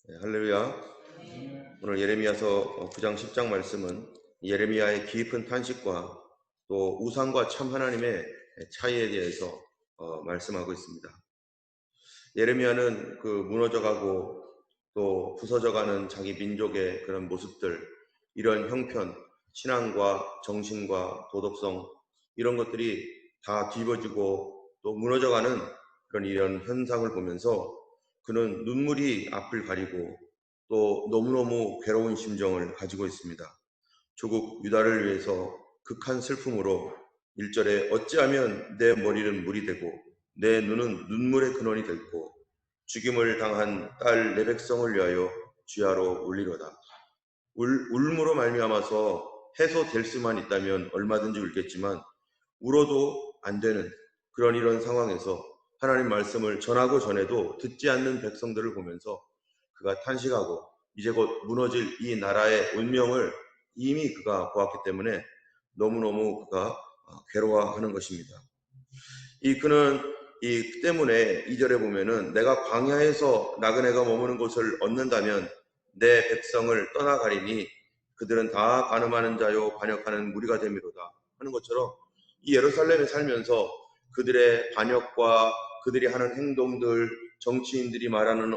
네, 할렐루야. 오늘 예레미야서 9장 10장 말씀은 예레미야의 깊은 탄식과 또 우상과 참 하나님의 차이에 대해서 말씀하고 있습니다. 예레미야는 그 무너져가고 또 부서져가는 자기 민족의 그런 모습들, 이런 형편, 신앙과 정신과 도덕성, 이런 것들이 다 뒤집어지고 또 무너져가는 이런 현상을 보면서 그는 눈물이 앞을 가리고 또 너무너무 괴로운 심정을 가지고 있습니다. 조국 유다를 위해서 극한 슬픔으로 1절에 어찌하면 내 머리는 물이 되고 내 눈은 눈물의 근원이 됐고 죽임을 당한 딸 내 백성을 위하여 주야로 울리로다. 울므로 말미암아서 해소될 수만 있다면 얼마든지 울겠지만 울어도 안 되는 이런 상황에서 하나님 말씀을 전하고 전해도 듣지 않는 백성들을 보면서 그가 탄식하고 이제 곧 무너질 이 나라의 운명을 이미 그가 보았기 때문에 너무너무 그가 괴로워하는 것입니다. 그는 때문에 2절에 보면은 내가 광야에서 나그네가 머무는 곳을 얻는다면 내 백성을 떠나가리니 그들은 다 간음하는 자요 반역하는 무리가 됨이로다 하는 것처럼 이 예루살렘에 살면서 그들의 반역과 그들이 하는 행동들, 정치인들이 말하는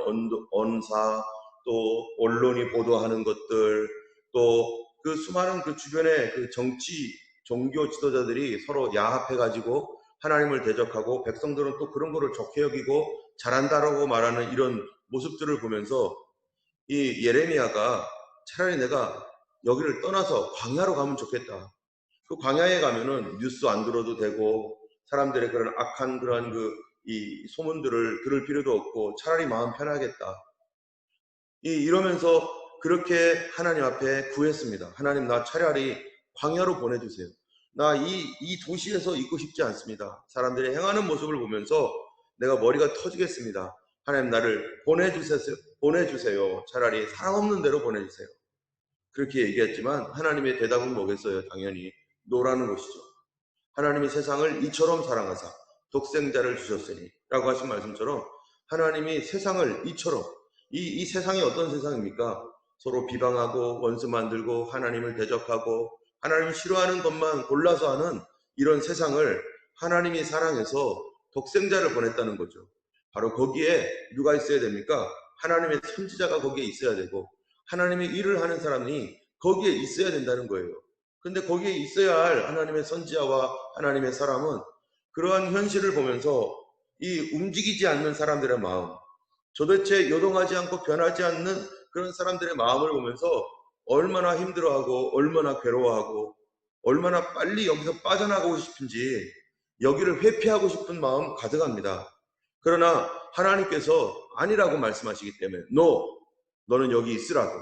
언사, 또 언론이 보도하는 것들, 또 그 수많은 그 주변의 그 정치, 종교 지도자들이 서로 야합해가지고 하나님을 대적하고 백성들은 또 그런 거를 좋게 여기고 잘한다라고 말하는 이런 모습들을 보면서 이 예레미야가 차라리 내가 여기를 떠나서 광야로 가면 좋겠다. 그 광야에 가면은 뉴스 안 들어도 되고 사람들의 그런 악한 그런 이 소문들을 들을 필요도 없고 차라리 마음 편하겠다. 이러면서 그렇게 하나님 앞에 구했습니다. 하나님, 나 차라리 광야로 보내주세요. 나 이 도시에서 있고 싶지 않습니다. 사람들이 행하는 모습을 보면서 내가 머리가 터지겠습니다. 하나님, 나를 보내주세요. 차라리 사람 없는 데로 보내주세요. 그렇게 얘기했지만 하나님의 대답은 뭐겠어요? 당연히 노라는 것이죠. 하나님이 세상을 이처럼 사랑하사 독생자를 주셨으니 라고 하신 말씀처럼 하나님이 세상을 이처럼 이 세상이 어떤 세상입니까? 서로 비방하고 원수 만들고 하나님을 대적하고 하나님이 싫어하는 것만 골라서 하는 이런 세상을 하나님이 사랑해서 독생자를 보냈다는 거죠. 바로 거기에 누가 있어야 됩니까? 하나님의 선지자가 거기에 있어야 되고 하나님의 일을 하는 사람이 거기에 있어야 된다는 거예요. 근데 거기에 있어야 할 하나님의 선지자와 하나님의 사람은 그러한 현실을 보면서 이 움직이지 않는 사람들의 마음, 도대체 요동하지 않고 변하지 않는 그런 사람들의 마음을 보면서 얼마나 힘들어하고 얼마나 괴로워하고 얼마나 빨리 여기서 빠져나가고 싶은지 여기를 회피하고 싶은 마음 가득합니다. 그러나 하나님께서 아니라고 말씀하시기 때문에 너는 여기 있으라고.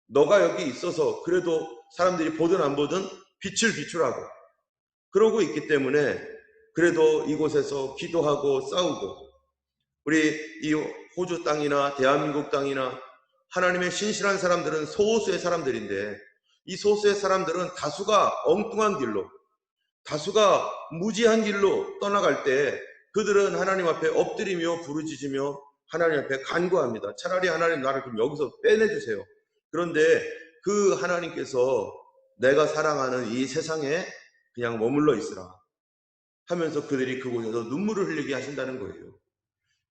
너가 여기 있어서 그래도 사람들이 보든 안 보든 빛을 비추라고 그러고 있기 때문에 그래도 이곳에서 기도하고 싸우고 우리 이 호주 땅이나 대한민국 땅이나 하나님의 신실한 사람들은 소수의 사람들인데 이 소수의 사람들은 다수가 엉뚱한 길로 다수가 무지한 길로 떠나갈 때 그들은 하나님 앞에 엎드리며 부르짖으며 하나님 앞에 간구합니다. 차라리 하나님 나를 좀 여기서 빼내주세요. 그런데 그 하나님께서 내가 사랑하는 이 세상에 그냥 머물러 있으라 하면서 그들이 그곳에서 눈물을 흘리게 하신다는 거예요.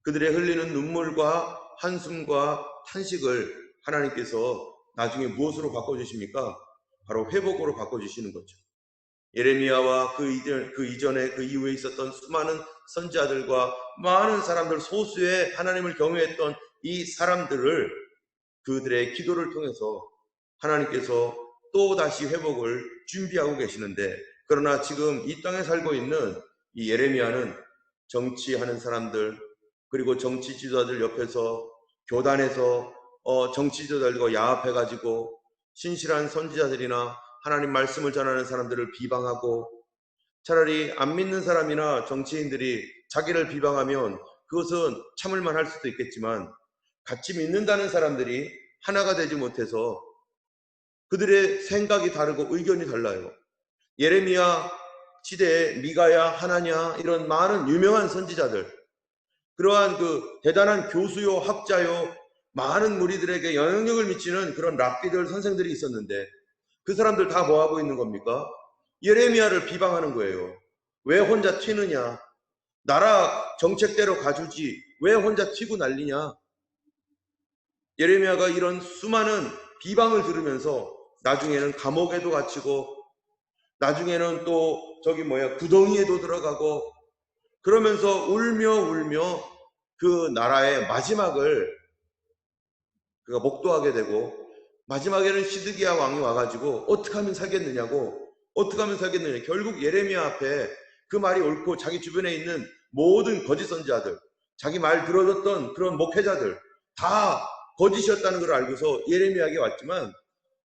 그들의 흘리는 눈물과 한숨과 탄식을 하나님께서 나중에 무엇으로 바꿔주십니까? 바로 회복으로 바꿔주시는 거죠. 예레미야와 그 이전에 그 이후에 있었던 수많은 선지자들과 많은 사람들, 소수의 하나님을 경외했던 이 사람들을 그들의 기도를 통해서 하나님께서 또 다시 회복을 준비하고 계시는데, 그러나 지금 이 땅에 살고 있는 이 예레미야는 정치하는 사람들, 그리고 정치 지도자들 옆에서 교단에서 정치 지도자들과 야합해가지고 신실한 선지자들이나 하나님 말씀을 전하는 사람들을 비방하고, 차라리 안 믿는 사람이나 정치인들이 자기를 비방하면 그것은 참을만 할 수도 있겠지만 같이 믿는다는 사람들이 하나가 되지 못해서 그들의 생각이 다르고 의견이 달라요. 예레미야 시대에 미가야, 하나냐 이런 많은 유명한 선지자들, 그러한 그 대단한 교수요, 학자요, 많은 무리들에게 영향력을 미치는 그런 랍비들 선생들이 있었는데 그 사람들 다 뭐 하고 있는 겁니까? 예레미야를 비방하는 거예요. 왜 혼자 튀느냐? 나라 정책대로 가주지 왜 혼자 튀고 난리냐? 예레미야가 이런 수많은 비방을 들으면서 나중에는 감옥에도 갇히고 나중에는 또 구덩이에도 들어가고 그러면서 울며 그 나라의 마지막을 그가 목도하게 되고 마지막에는 시드기야 왕이 와가지고 어떻게 하면 살겠느냐고 결국 예레미야 앞에 그 말이 옳고 자기 주변에 있는 모든 거짓 선지자들 자기 말 들어줬던 그런 목회자들 다 거짓이었다는 걸 알고서 예레미야에게 왔지만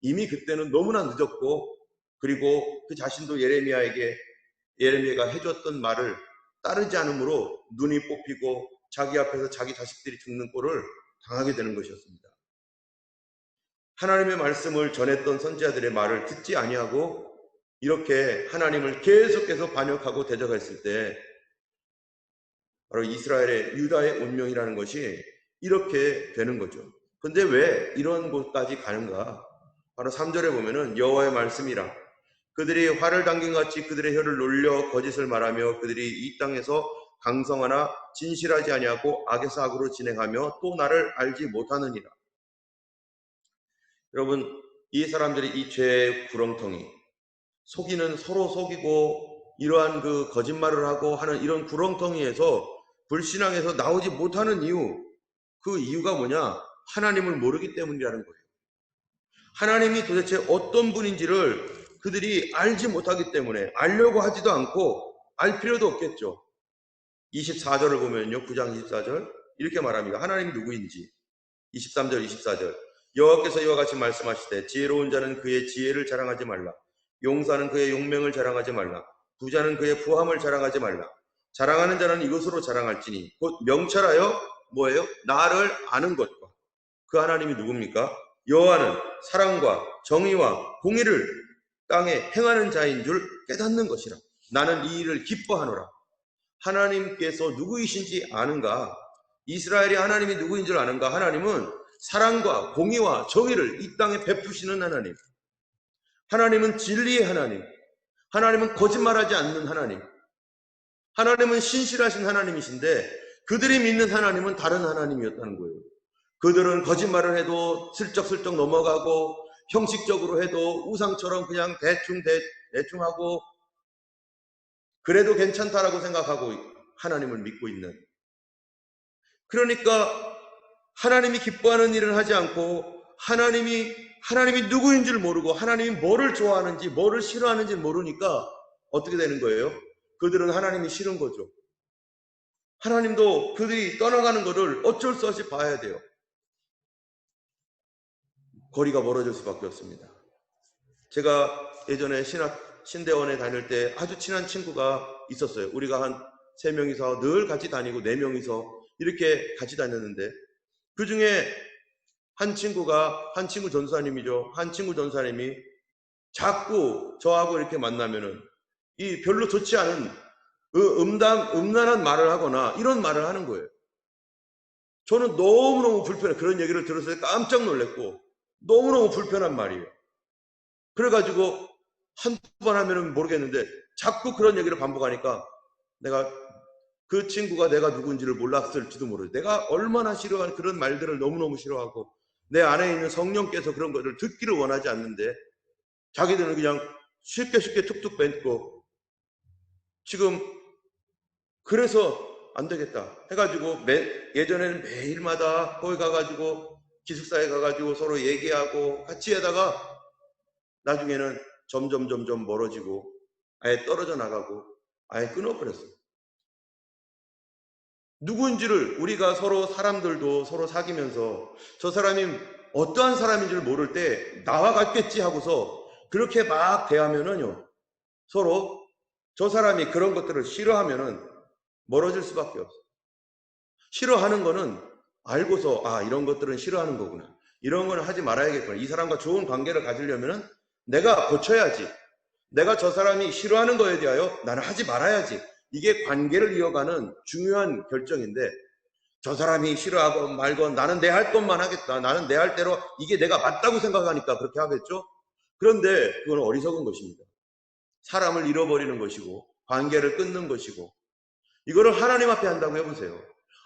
이미 그때는 너무나 늦었고 그리고 그 자신도 예레미야가 해줬던 말을 따르지 않으므로 눈이 뽑히고 자기 앞에서 자기 자식들이 죽는 꼴을 당하게 되는 것이었습니다. 하나님의 말씀을 전했던 선지자들의 말을 듣지 아니하고 이렇게 하나님을 계속해서 반역하고 대적했을 때 바로 이스라엘의 유다의 운명이라는 것이 이렇게 되는 거죠. 근데 왜 이런 곳까지 가는가? 바로 3절에 보면은 여호와의 말씀이라 그들이 활을 당긴 같이 그들의 혀를 놀려 거짓을 말하며 그들이 이 땅에서 강성하나 진실하지 아니하고 악에서 악으로 진행하며 또 나를 알지 못하느니라. 여러분, 이 사람들이 이 죄의 구렁텅이 서로 속이고 이러한 그 거짓말을 하고 하는 이런 구렁텅이에서 불신앙에서 나오지 못하는 이유, 그 이유가 뭐냐? 하나님을 모르기 때문이라는 거예요. 하나님이 도대체 어떤 분인지를 그들이 알지 못하기 때문에 알려고 하지도 않고 알 필요도 없겠죠. 24절을 보면요. 9장 24절 이렇게 말합니다. 하나님이 누구인지 23절 24절 여호와께서 이와 같이 말씀하시되 지혜로운 자는 그의 지혜를 자랑하지 말라. 용사는 그의 용맹을 자랑하지 말라. 부자는 그의 부함을 자랑하지 말라. 자랑하는 자는 이것으로 자랑할지니 곧 명철하여 뭐예요? 나를 아는 것과 그 하나님이 누굽니까? 여호와는 사랑과 정의와 공의를 땅에 행하는 자인 줄 깨닫는 것이라. 나는 이 일을 기뻐하노라. 하나님께서 누구이신지 아는가? 이스라엘이 하나님이 누구인 줄 아는가? 하나님은 사랑과 공의와 정의를 이 땅에 베푸시는 하나님. 하나님은 진리의 하나님. 하나님은 거짓말하지 않는 하나님. 하나님은 신실하신 하나님이신데 그들이 믿는 하나님은 다른 하나님이었다는 거예요. 그들은 거짓말을 해도 슬쩍슬쩍 넘어가고 형식적으로 해도 우상처럼 그냥 대충 하고 그래도 괜찮다라고 생각하고 하나님을 믿고 있는. 그러니까 하나님이 기뻐하는 일을 하지 않고 하나님이 누구인 줄 모르고 하나님이 뭐를 좋아하는지 뭐를 싫어하는지 모르니까 어떻게 되는 거예요? 그들은 하나님이 싫은 거죠. 하나님도 그들이 떠나가는 것을 어쩔 수 없이 봐야 돼요. 거리가 멀어질 수밖에 없습니다. 제가 예전에 신대원에 다닐 때 아주 친한 친구가 있었어요. 우리가 한 3명이서 늘 같이 다니고 4명이서 이렇게 같이 다녔는데 그 중에 한 친구 전사님이죠. 한 친구 전사님이 자꾸 저하고 이렇게 만나면은 이 별로 좋지 않은 음란한 말을 하거나 이런 말을 하는 거예요. 저는 너무너무 불편해. 그런 얘기를 들었을 때 깜짝 놀랐고 너무너무 불편한 말이에요. 그래가지고 한두 번 하면은 모르겠는데 자꾸 그런 얘기를 반복하니까 내가 그 친구가 내가 누군지를 몰랐을지도 모르죠. 내가 얼마나 싫어하는 그런 말들을 너무너무 싫어하고 내 안에 있는 성령께서 그런 것을 듣기를 원하지 않는데 자기들은 그냥 쉽게 툭툭 뱉고 지금 그래서 안 되겠다 해가지고 예전에는 매일마다 거기 가가지고 기숙사에 가가지고 서로 얘기하고 같이 하다가 나중에는 점점 멀어지고 아예 떨어져 나가고 아예 끊어버렸어요. 누구인지를 우리가 사람들도 서로 사귀면서 저 사람이 어떠한 사람인 줄 모를 때 나와 같겠지 하고서 그렇게 막 대하면은요 서로 저 사람이 그런 것들을 싫어하면은 멀어질 수밖에 없어요. 싫어하는 거는 알고서 이런 것들은 싫어하는 거구나. 이런 거는 하지 말아야겠구나. 이 사람과 좋은 관계를 가지려면은 내가 고쳐야지. 내가 저 사람이 싫어하는 거에 대하여 나는 하지 말아야지. 이게 관계를 이어가는 중요한 결정인데 저 사람이 싫어하건 말건 나는 내 할 것만 하겠다. 나는 내 할 대로 이게 내가 맞다고 생각하니까 그렇게 하겠죠. 그런데 그건 어리석은 것입니다. 사람을 잃어버리는 것이고 관계를 끊는 것이고 이거를 하나님 앞에 한다고 해보세요.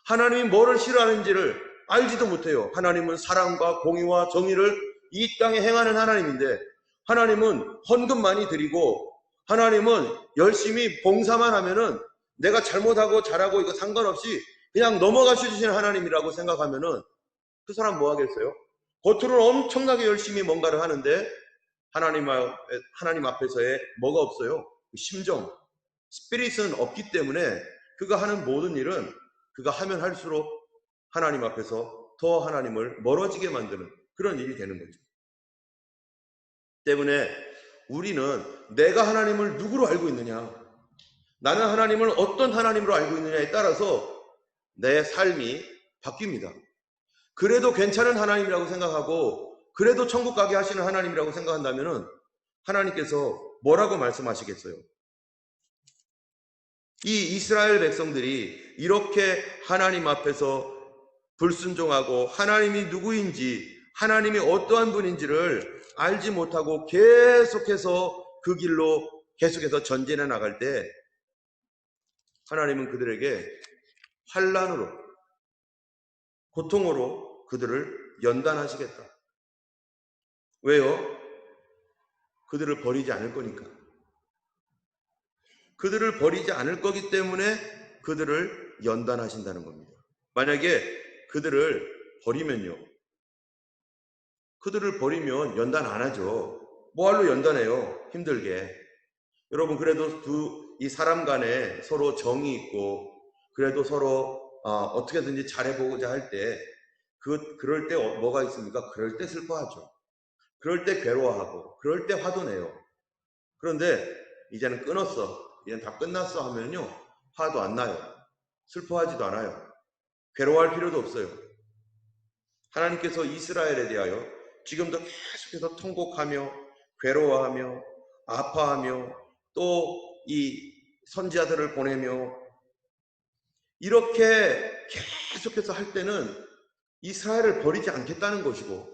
하나님이 뭐를 싫어하는지를 알지도 못해요. 하나님은 사랑과 공의와 정의를 이 땅에 행하는 하나님인데 하나님은 헌금 많이 드리고 하나님은 열심히 봉사만 하면은 내가 잘못하고 잘하고 이거 상관없이 그냥 넘어가 주시는 하나님이라고 생각하면은 그 사람 뭐 하겠어요? 겉으로는 엄청나게 열심히 뭔가를 하는데 하나님 앞에서의 뭐가 없어요? 심정, 스피릿은 없기 때문에 그가 하는 모든 일은 그가 하면 할수록 하나님 앞에서 더 하나님을 멀어지게 만드는 그런 일이 되는 거죠. 때문에 우리는 내가 하나님을 누구로 알고 있느냐, 나는 하나님을 어떤 하나님으로 알고 있느냐에 따라서 내 삶이 바뀝니다. 그래도 괜찮은 하나님이라고 생각하고 그래도 천국 가게 하시는 하나님이라고 생각한다면 하나님께서 뭐라고 말씀하시겠어요? 이 이스라엘 백성들이 이렇게 하나님 앞에서 불순종하고 하나님이 누구인지 하나님이 어떠한 분인지를 알지 못하고 계속해서 그 길로 계속해서 전진해 나갈 때 하나님은 그들에게 환난으로 고통으로 그들을 연단하시겠다. 왜요? 그들을 버리지 않을 거니까. 그들을 버리지 않을 거기 때문에 그들을 연단하신다는 겁니다. 만약에 그들을 버리면 연단 안 하죠. 뭐할로 연단해요? 힘들게. 여러분 그래도 이 사람 간에 서로 정이 있고 그래도 서로 어떻게든지 잘해보고자 할 때 그럴 때 뭐가 있습니까? 그럴 때 슬퍼하죠. 그럴 때 괴로워하고 그럴 때 화도 내요. 그런데 이제는 끊었어. 이제는 다 끝났어 하면요. 화도 안 나요. 슬퍼하지도 않아요. 괴로워할 필요도 없어요. 하나님께서 이스라엘에 대하여 지금도 계속해서 통곡하며 괴로워하며 아파하며 또 이 선지자들을 보내며 이렇게 계속해서 할 때는 이스라엘을 버리지 않겠다는 것이고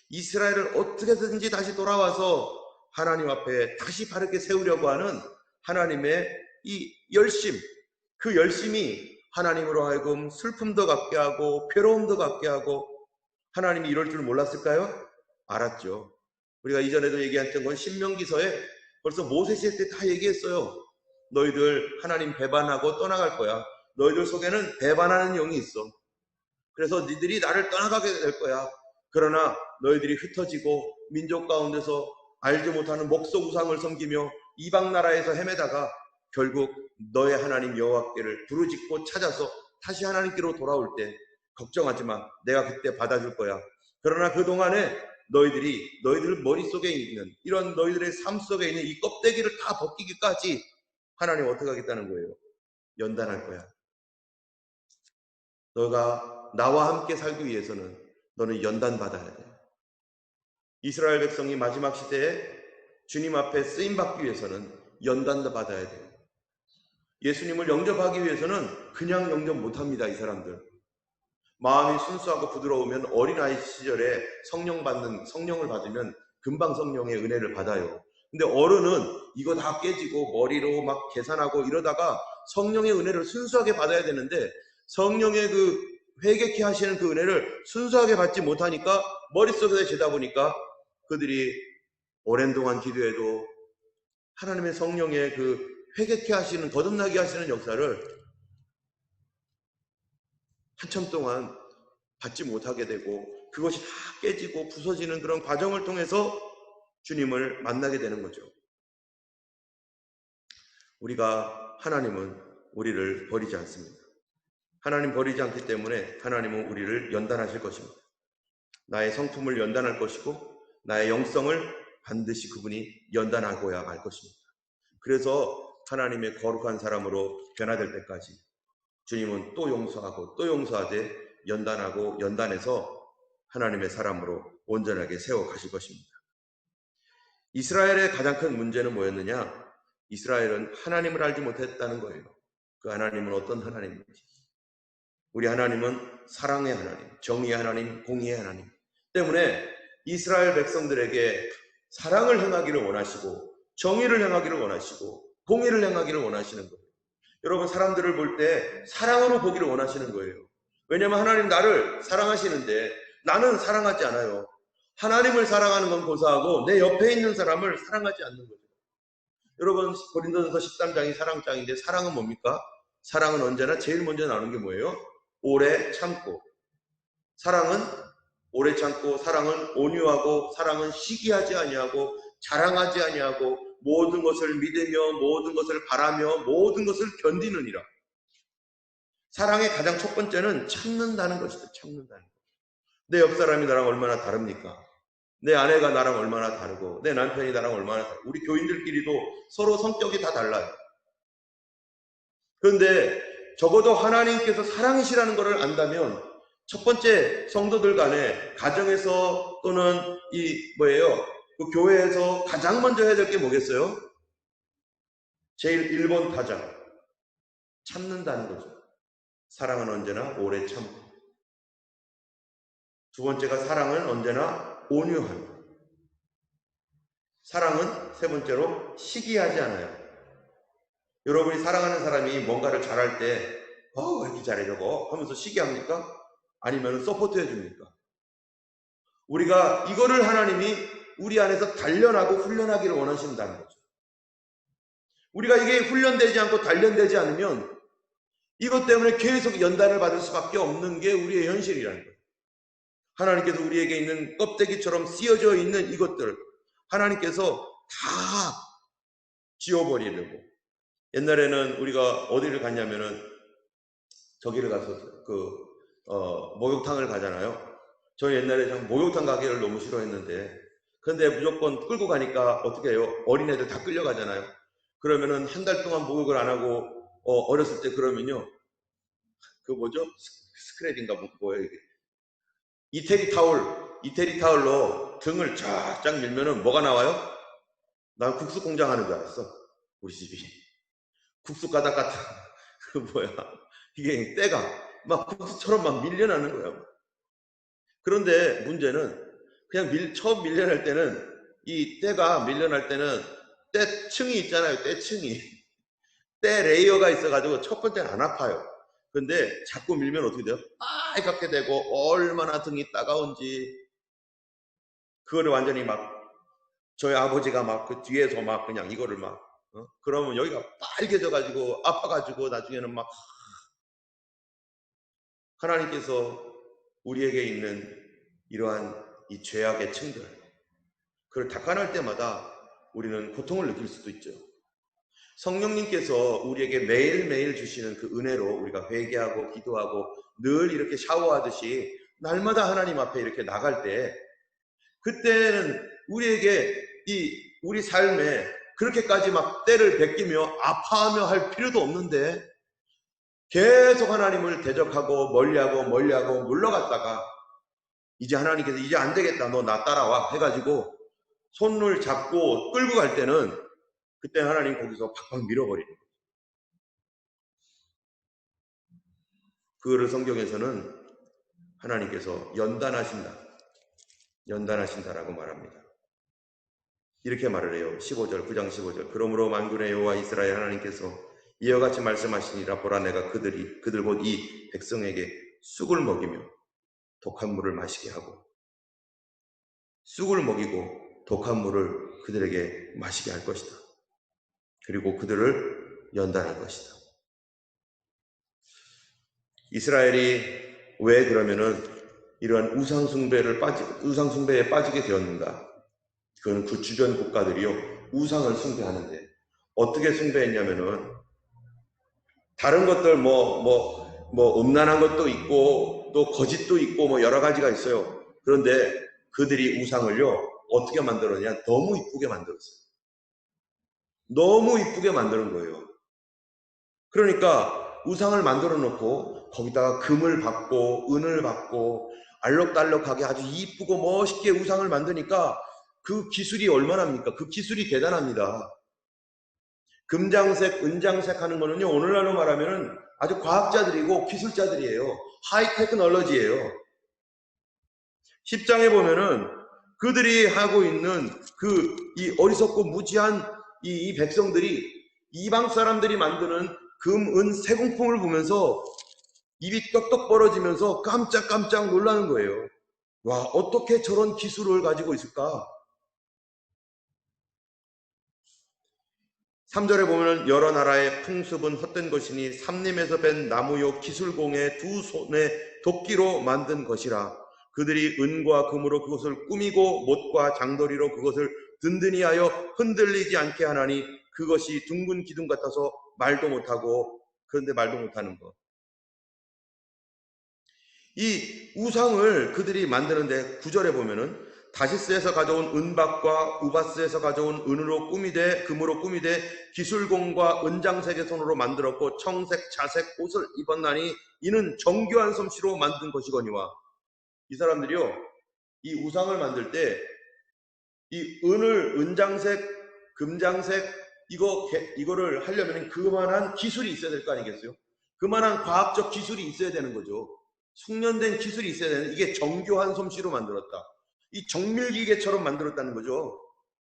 이스라엘을 어떻게든지 다시 돌아와서 하나님 앞에 다시 바르게 세우려고 하는 하나님의 이 열심, 그 열심이 하나님으로 하여금 슬픔도 갖게 하고 괴로움도 갖게 하고 하나님이 이럴 줄 몰랐을까요? 알았죠. 우리가 이전에도 얘기했던 건 신명기서에 벌써 모세시 때 다 얘기했어요. 너희들 하나님 배반하고 떠나갈 거야. 너희들 속에는 배반하는 영이 있어. 그래서 너희들이 나를 떠나가게 될 거야. 그러나 너희들이 흩어지고 민족 가운데서 알지 못하는 목석 우상을 섬기며 이방 나라에서 헤매다가 결국 너의 하나님 여호와께를 부르짖고 찾아서 다시 하나님께로 돌아올 때 걱정하지 마. 내가 그때 받아줄 거야. 그러나 그동안에 너희들 머릿속에 있는 이런 너희들의 삶 속에 있는 이 껍데기를 다 벗기기까지 하나님 어떻게 하겠다는 거예요? 연단할 거야. 너가 나와 함께 살기 위해서는 너는 연단받아야 돼. 이스라엘 백성이 마지막 시대에 주님 앞에 쓰임받기 위해서는 연단도 받아야 돼요. 예수님을 영접하기 위해서는 그냥 영접 못합니다. 이 사람들. 마음이 순수하고 부드러우면 어린아이 시절에 성령을 받으면 금방 성령의 은혜를 받아요. 근데 어른은 이거 다 깨지고 머리로 막 계산하고 이러다가 성령의 은혜를 순수하게 받아야 되는데 성령의 그 회개케 하시는 그 은혜를 순수하게 받지 못하니까 머릿속에 재다 보니까 그들이 오랜 동안 기도해도 하나님의 성령의 그 회개케 하시는 거듭나게 하시는 역사를 한참 동안 받지 못하게 되고 그것이 다 깨지고 부서지는 그런 과정을 통해서 주님을 만나게 되는 거죠. 하나님은 우리를 버리지 않습니다. 하나님 버리지 않기 때문에 하나님은 우리를 연단하실 것입니다. 나의 성품을 연단할 것이고 나의 영성을 반드시 그분이 연단하고야 말 것입니다. 그래서 하나님의 거룩한 사람으로 변화될 때까지 주님은 또 용서하고 또 용서하되 연단하고 연단해서 하나님의 사람으로 온전하게 세워 가실 것입니다. 이스라엘의 가장 큰 문제는 뭐였느냐? 이스라엘은 하나님을 알지 못했다는 거예요. 그 하나님은 어떤 하나님인지. 우리 하나님은 사랑의 하나님, 정의의 하나님, 공의의 하나님 때문에 이스라엘 백성들에게 사랑을 행하기를 원하시고 정의를 행하기를 원하시고 공의를 행하기를 원하시는 거예요. 여러분, 사람들을 볼 때 사랑으로 보기를 원하시는 거예요. 왜냐하면 하나님 나를 사랑하시는데 나는 사랑하지 않아요. 하나님을 사랑하는 건 고사하고 내 옆에 있는 사람을 사랑하지 않는 거죠. 여러분, 고린도전서 13장이 사랑장인데 사랑은 뭡니까? 사랑은 언제나 제일 먼저 나오는 게 뭐예요? 오래 참고. 사랑은 오래 참고, 사랑은 온유하고, 사랑은 시기하지 아니하고, 자랑하지 아니하고, 모든 것을 믿으며, 모든 것을 바라며, 모든 것을 견디느니라. 사랑의 가장 첫 번째는 참는다는 것이죠. 참는다는 것. 내 옆 사람이 나랑 얼마나 다릅니까? 내 아내가 나랑 얼마나 다르고, 내 남편이 나랑 얼마나 다르고, 우리 교인들끼리도 서로 성격이 다 달라요. 그런데 적어도 하나님께서 사랑이시라는 것을 안다면 첫 번째 성도들 간에 가정에서 또는 그 교회에서 가장 먼저 해야 될 게 뭐겠어요? 제일 1번 타자. 참는다는 거죠. 사랑은 언제나 오래 참고. 두 번째가 사랑은 언제나 온유한. 사랑은 세 번째로 시기하지 않아요. 여러분이 사랑하는 사람이 뭔가를 잘할 때 왜 이렇게 잘해 저거 하면서 시기합니까? 아니면 서포트 해줍니까? 우리가 이거를 하나님이 우리 안에서 단련하고 훈련하기를 원하신다는 거죠. 우리가 이게 훈련되지 않고 단련되지 않으면 이것 때문에 계속 연단을 받을 수밖에 없는 게 우리의 현실이라는 거예요. 하나님께서 우리에게 있는 껍데기처럼 씌어져 있는 이것들 하나님께서 다 지워버리려고. 옛날에는 우리가 어디를 갔냐면은 저기를 가서 목욕탕을 가잖아요. 저 옛날에 목욕탕 가기를 너무 싫어했는데 근데 무조건 끌고 가니까 어떻게 해요? 어린애들 다 끌려가잖아요. 그러면은 한 달 동안 목욕을 안 하고 어렸을 때 그러면요. 그 뭐죠? 스크랩인가 뭐예요 이게? 이태리 타올로 등을 쫙쫙 밀면은 뭐가 나와요? 난 국수 공장 하는 줄 알았어. 우리 집이. 국수 가닥 같은 그 뭐야? 이게 때가 막 국수처럼 막 밀려나는 거야. 그런데 문제는 그냥 처음 밀려날 때는 이 때가 밀려날 때는 때층이 있잖아요. 때층이. 때 레이어가 있어가지고 첫 번째는 안 아파요. 근데 자꾸 밀면 어떻게 돼요? 빨갛게 되고 얼마나 등이 따가운지 그거를 완전히 막 저희 아버지가 막 그 뒤에서 막 그냥 이거를 막 그러면 여기가 빨개져가지고 아파가지고 나중에는 막 하나님께서 우리에게 있는 이러한 이 죄악의 층들 그걸 닦아낼 때마다 우리는 고통을 느낄 수도 있죠. 성령님께서 우리에게 매일매일 주시는 그 은혜로 우리가 회개하고 기도하고 늘 이렇게 샤워하듯이 날마다 하나님 앞에 이렇게 나갈 때 그때는 우리에게 우리 삶에 그렇게까지 막 때를 베끼며 아파하며 할 필요도 없는데 계속 하나님을 대적하고 멀리하고 물러갔다가 이제 하나님께서 이제 안 되겠다 너 나 따라와 해가지고 손을 잡고 끌고 갈 때는 그때 하나님 거기서 팍팍 밀어버리는 거예요. 그거를 성경에서는 하나님께서 연단하신다라고 말합니다. 이렇게 말을 해요. 15절 9장 15절 그러므로 만군의 여호와 이스라엘 하나님께서 이와 같이 말씀하시니라 보라 내가 그들 곧 이 백성에게 쑥을 먹이며 독한 물을 마시게 하고 쑥을 먹이고 독한 물을 그들에게 마시게 할 것이다. 그리고 그들을 연단할 것이다. 이스라엘이 왜 그러면은 이러한 우상숭배에 빠지게 되었는가? 그건 그 주변 국가들이요 우상을 숭배하는데 어떻게 숭배했냐면은 다른 것들 음란한 것도 있고 또 거짓도 있고 뭐 여러 가지가 있어요. 그런데 그들이 우상을요 어떻게 만들었냐? 너무 이쁘게 만들었어요. 너무 이쁘게 만드는 거예요. 그러니까 우상을 만들어 놓고 거기다가 금을 받고 은을 받고 알록달록하게 아주 이쁘고 멋있게 우상을 만드니까 그 기술이 얼마나입니까? 그 기술이 대단합니다. 금장색, 은장색 하는 거는요, 오늘날로 말하면 아주 과학자들이고 기술자들이에요. 하이 테크놀로지예요. 10장에 보면은 그들이 하고 있는 이 어리석고 무지한 이 백성들이 이방 사람들이 만드는 금, 은, 세공품을 보면서 입이 떡떡 벌어지면서 깜짝깜짝 놀라는 거예요. 와, 어떻게 저런 기술을 가지고 있을까? 3절에 보면 여러 나라의 풍습은 헛된 것이니 삼림에서 벤 나무요 기술공의 두 손에 도끼로 만든 것이라. 그들이 은과 금으로 그것을 꾸미고 못과 장도리로 그것을 든든히 하여 흔들리지 않게 하나니 그것이 둥근 기둥 같아서 말도 못하고. 그런데 말도 못하는 것. 이 우상을 그들이 만드는데 9절에 보면은 다시스에서 가져온 은박과 우바스에서 가져온 은으로 꾸미되 금으로 꾸미되 기술공과 은장색의 손으로 만들었고 청색 자색 옷을 입었나니 이는 정교한 솜씨로 만든 것이거니와. 이 사람들이요, 이 우상을 만들 때 이 은을 은장색 금장색 이거를 하려면 그만한 기술이 있어야 될 거 아니겠어요? 그만한 과학적 기술이 있어야 되는 거죠. 숙련된 기술이 있어야 되는, 이게 정교한 솜씨로 만들었다. 이 정밀기계처럼 만들었다는 거죠.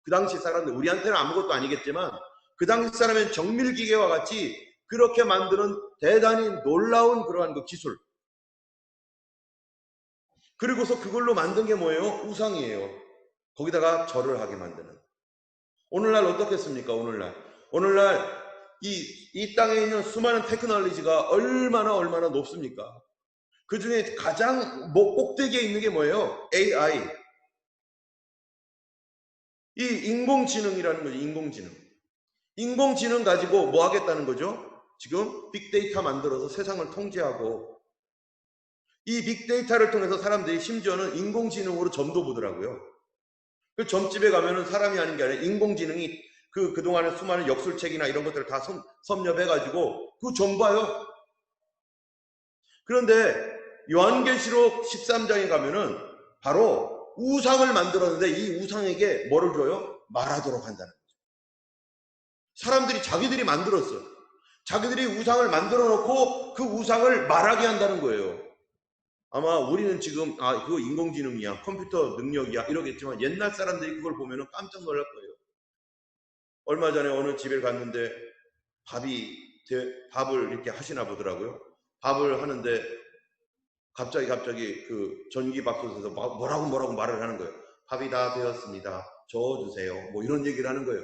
그 당시 사람들, 우리한테는 아무것도 아니겠지만 그 당시 사람은 정밀기계와 같이 그렇게 만드는 대단히 놀라운 그러한 그 기술. 그리고서 그걸로 만든 게 뭐예요? 우상이에요. 거기다가 절을 하게 만드는. 오늘날 어떻겠습니까? 오늘날 이 땅에 있는 수많은 테크놀로지가 얼마나 높습니까? 그 중에 가장 꼭대기에 있는 게 뭐예요? AI. 이 인공지능이라는 거죠. 인공지능 가지고 뭐 하겠다는 거죠? 지금 빅데이터 만들어서 세상을 통제하고, 이 빅데이터를 통해서 사람들이 심지어는 인공지능으로 점도 보더라고요. 그 점집에 가면은 사람이 하는 게 아니라 인공지능이 그동안의 수많은 역술책이나 이런 것들을 다 섭렵해가지고 그 점 봐요. 그런데 요한계시록 13장에 가면은 바로 우상을 만들었는데 이 우상에게 뭐를 줘요? 말하도록 한다는 거죠. 사람들이 자기들이 만들었어요. 자기들이 우상을 만들어 놓고 그 우상을 말하게 한다는 거예요. 아마 우리는 지금 그거 인공지능이야, 컴퓨터 능력이야 이러겠지만 옛날 사람들이 그걸 보면은 깜짝 놀랄 거예요. 얼마 전에 어느 집에 갔는데 밥을 이렇게 하시나 보더라고요. 밥을 하는데 갑자기 그 전기밥솥에서 뭐라고 말을 하는 거예요. 밥이 다 되었습니다. 저어주세요. 뭐 이런 얘기를 하는 거예요.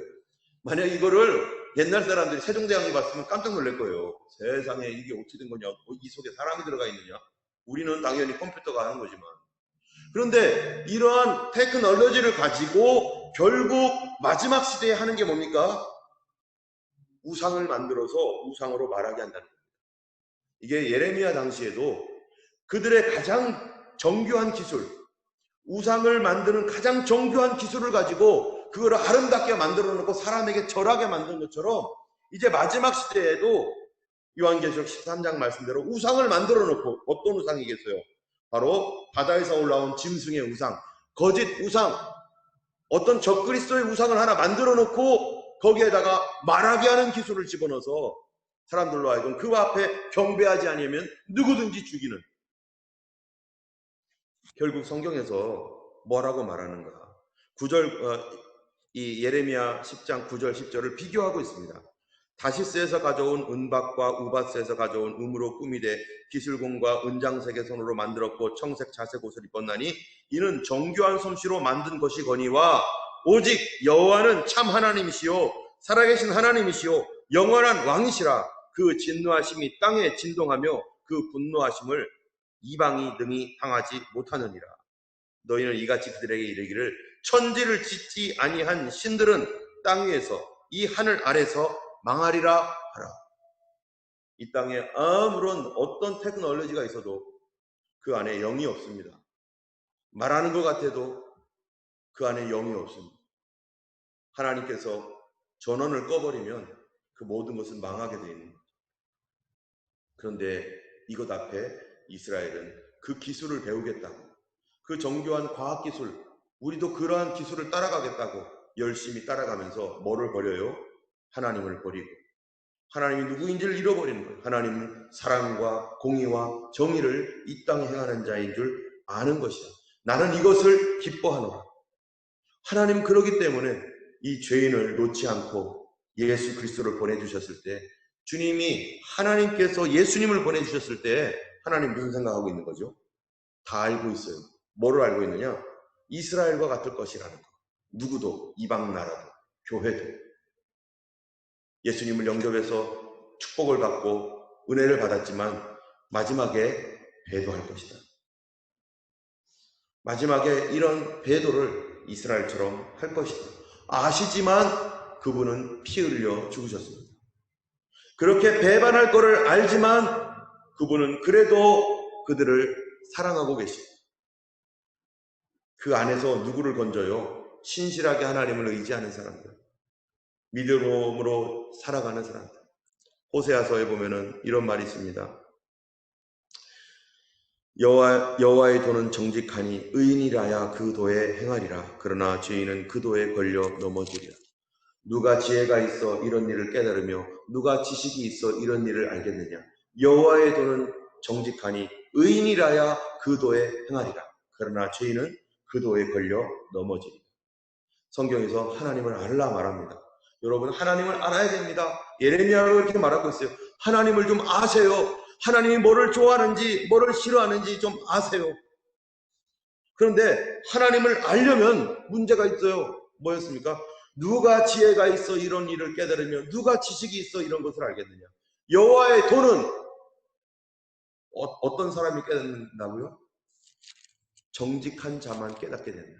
만약 이거를 옛날 사람들이 세종대왕이 봤으면 깜짝 놀랄 거예요. 세상에 이게 어떻게 된 거냐? 이 속에 사람이 들어가 있느냐? 우리는 당연히 컴퓨터가 하는 거지만. 그런데 이러한 테크놀로지를 가지고 결국 마지막 시대에 하는 게 뭡니까? 우상을 만들어서 우상으로 말하게 한다는 겁니다. 이게 예레미야 당시에도 그들의 가장 정교한 기술, 우상을 만드는 가장 정교한 기술을 가지고 그걸 아름답게 만들어 놓고 사람에게 절하게 만든 것처럼 이제 마지막 시대에도 요한계시록 13장 말씀대로 우상을 만들어 놓고, 어떤 우상이겠어요? 바로 바다에서 올라온 짐승의 우상, 거짓 우상, 어떤 적그리스도의 우상을 하나 만들어 놓고 거기에다가 말하게 하는 기술을 집어넣어서 사람들로 하여금 그 앞에 경배하지 않으면 누구든지 죽이는. 결국 성경에서 뭐라고 말하는가? 9절, 이 예레미야 10장 9절 10절을 비교하고 있습니다. 다시스에서 가져온 은박과 우바스에서 가져온 음으로 꾸미되 기술공과 은장색의 손으로 만들었고 청색 자색 옷을 입었나니 이는 정교한 솜씨로 만든 것이거니와 오직 여호와는 참 하나님이시요 살아계신 하나님이시요 영원한 왕이시라. 그 진노하심이 땅에 진동하며 그 분노하심을 이방이 능히 당하지 못하느니라. 너희는 이같이 그들에게 이르기를 천지를 짓지 아니한 신들은 땅 위에서 이 하늘 아래서 망하리라 하라. 이 땅에 아무런 어떤 테크놀로지가 있어도 그 안에 영이 없습니다. 말하는 것 같아도 그 안에 영이 없습니다. 하나님께서 전원을 꺼버리면 그 모든 것은 망하게 되어 있는 거죠. 그런데 이것 앞에 이스라엘은 그 기술을 배우겠다고, 그 정교한 과학기술, 우리도 그러한 기술을 따라가겠다고 열심히 따라가면서 뭐를 버려요? 하나님을 버리고 하나님이 누구인지를 잃어버리는 거예요. 하나님은 사랑과 공의와 정의를 이 땅에 행하는 자인 줄 아는 것이야. 나는 이것을 기뻐하노라. 하나님은 그러기 때문에 이 죄인을 놓지 않고 예수 그리스도를 보내주셨을 때, 주님이 하나님께서 예수님을 보내주셨을 때 하나님 무슨 생각하고 있는 거죠? 다 알고 있어요. 뭐를 알고 있느냐? 이스라엘과 같을 것이라는 거. 누구도, 이방 나라도, 교회도 예수님을 영접해서 축복을 받고 은혜를 받았지만 마지막에 배도할 것이다. 마지막에 이런 배도를 이스라엘처럼 할 것이다. 아시지만 그분은 피 흘려 죽으셨습니다. 그렇게 배반할 것을 알지만 그분은 그래도 그들을 사랑하고 계십니다. 그 안에서 누구를 건져요? 신실하게 하나님을 의지하는 사람들, 믿음으로 살아가는 사람들. 호세아서에 보면은 이런 말이 있습니다. 여호와의 도는 정직하니 의인이라야 그 도에 행하리라. 그러나 죄인은 그 도에 걸려 넘어지리라. 누가 지혜가 있어 이런 일을 깨달으며 누가 지식이 있어 이런 일을 알겠느냐. 여호와의 도는 정직하니 의인이라야 그 도에 행하리라. 그러나 죄인은 그 도에 걸려 넘어지리라. 성경에서 하나님을 알라 말합니다. 여러분, 하나님을 알아야 됩니다. 예레미야로 이렇게 말하고 있어요. 하나님을 좀 아세요. 하나님이 뭐를 좋아하는지 뭐를 싫어하는지 좀 아세요. 그런데 하나님을 알려면 문제가 있어요. 뭐였습니까? 누가 지혜가 있어 이런 일을 깨달으며 누가 지식이 있어 이런 것을 알겠느냐. 여호와의 도는 어떤 사람이 깨닫는다고요? 정직한 자만 깨닫게 된다.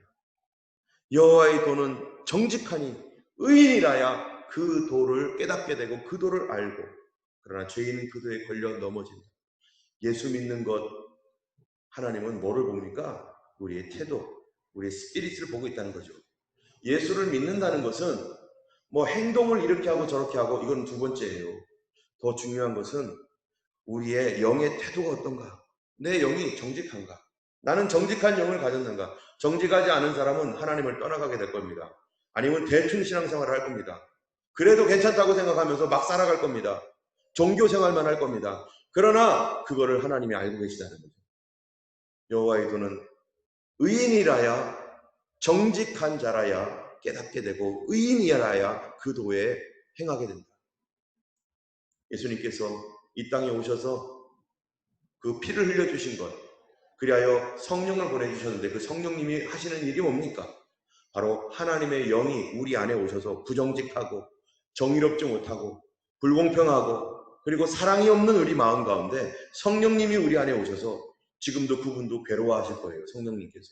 여호와의 도는 정직하니 의인이라야 그 도를 깨닫게 되고 그 도를 알고, 그러나 죄인은 그 도에 걸려 넘어진다. 예수 믿는 것, 하나님은 뭐를 봅니까? 우리의 태도, 우리의 스피릿을 보고 있다는 거죠. 예수를 믿는다는 것은 뭐 행동을 이렇게 하고 저렇게 하고 이건 두 번째예요. 더 중요한 것은 우리의 영의 태도가 어떤가? 내 영이 정직한가? 나는 정직한 영을 가졌는가? 정직하지 않은 사람은 하나님을 떠나가게 될 겁니다. 아니면 대충 신앙생활을 할 겁니다. 그래도 괜찮다고 생각하면서 막 살아갈 겁니다. 종교 생활만 할 겁니다. 그러나 그거를 하나님이 알고 계시다는 거죠. 여호와의 도는 의인이라야, 정직한 자라야 깨닫게 되고 의인이라야 그 도에 행하게 된다. 예수님께서 이 땅에 오셔서 그 피를 흘려주신 것, 그리하여 성령을 보내주셨는데 그 성령님이 하시는 일이 뭡니까? 바로 하나님의 영이 우리 안에 오셔서 부정직하고 정의롭지 못하고 불공평하고 그리고 사랑이 없는 우리 마음 가운데 성령님이 우리 안에 오셔서, 지금도 그분도 괴로워하실 거예요. 성령님께서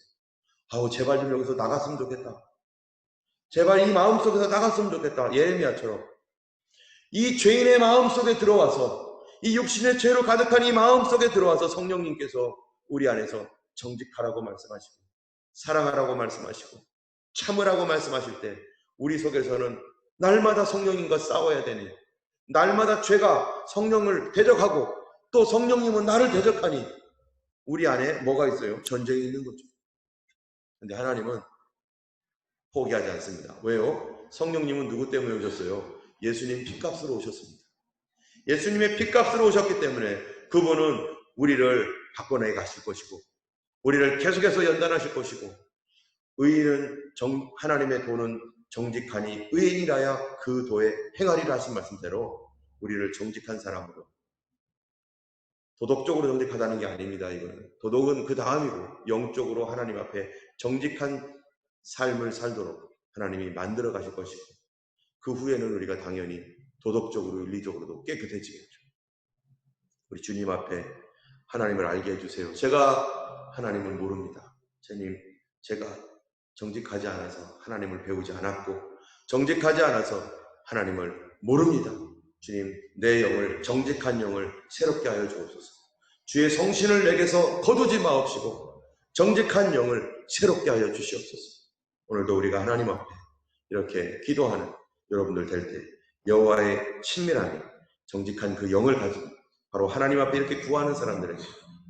아우 제발 좀 여기서 나갔으면 좋겠다. 제발 이 마음속에서 나갔으면 좋겠다. 예레미야처럼 이 죄인의 마음속에 들어와서, 이 육신의 죄로 가득한 이 마음속에 들어와서 성령님께서 우리 안에서 정직하라고 말씀하시고 사랑하라고 말씀하시고 참으라고 말씀하실 때 우리 속에서는 날마다 성령님과 싸워야 되니, 날마다 죄가 성령을 대적하고 또 성령님은 나를 대적하니 우리 안에 뭐가 있어요? 전쟁이 있는 거죠. 근데 하나님은 포기하지 않습니다. 왜요? 성령님은 누구 때문에 오셨어요? 예수님 피값으로 오셨습니다. 예수님의 피값으로 오셨기 때문에 그분은 우리를 바꿔내 가실 것이고 우리를 계속해서 연단하실 것이고, 의인은 하나님의 도는 정직하니 의인이라야 그 도에 행하리라 하신 말씀대로 우리를 정직한 사람으로, 도덕적으로 정직하다는 게 아닙니다. 이거는 도덕은 그 다음이고 영적으로 하나님 앞에 정직한 삶을 살도록 하나님이 만들어 가실 것이고, 그 후에는 우리가 당연히 도덕적으로 윤리적으로도 깨끗해지겠죠. 우리 주님 앞에 하나님을 알게 해주세요. 제가 하나님을 모릅니다. 주님, 제가 정직하지 않아서 하나님을 배우지 않았고 정직하지 않아서 하나님을 모릅니다. 주님, 내 영을, 정직한 영을 새롭게 하여 주옵소서. 주의 성신을 내게서 거두지 마옵시고 정직한 영을 새롭게 하여 주시옵소서. 오늘도 우리가 하나님 앞에 이렇게 기도하는 여러분들 될 때 여호와의 친밀함이, 정직한 그 영을 가지고 바로 하나님 앞에 이렇게 구하는 사람들에게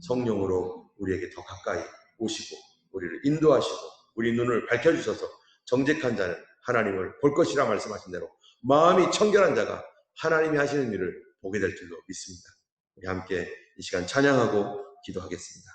성령으로 우리에게 더 가까이 오시고 우리를 인도하시고 우리 눈을 밝혀주셔서 정직한 자는 하나님을 볼 것이라 말씀하신 대로 마음이 청결한 자가 하나님이 하시는 일을 보게 될 줄로 믿습니다. 우리 함께 이 시간 찬양하고 기도하겠습니다.